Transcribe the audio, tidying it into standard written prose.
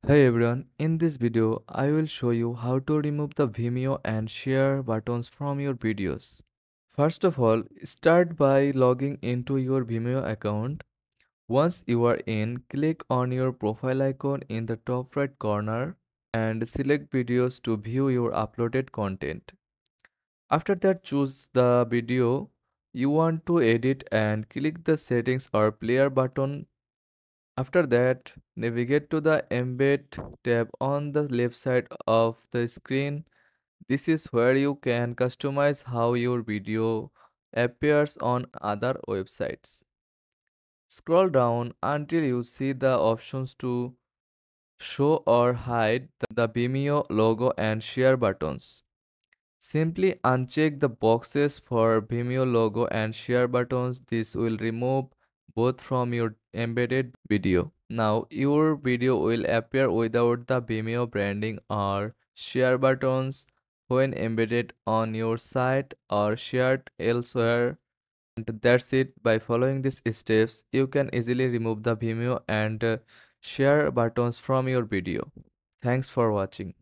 Hey everyone, in this video I will show you how to remove the Vimeo and share buttons from your videos. First of all, start by logging into your Vimeo account. Once you are in, click on your profile icon in the top right corner and select videos to view your uploaded content. After that, choose the video you want to edit and click the settings or player button. After that, navigate to the Embed tab on the left side of the screen. This is where you can customize how your video appears on other websites. Scroll down until you see the options to show or hide the Vimeo logo and share buttons. Simply uncheck the boxes for Vimeo logo and share buttons. This will remove both from your embedded video. Now your video will appear without the Vimeo branding or share buttons when embedded on your site or shared elsewhere. And that's it. By following these steps, you can easily remove the Vimeo and share buttons from your video. Thanks for watching.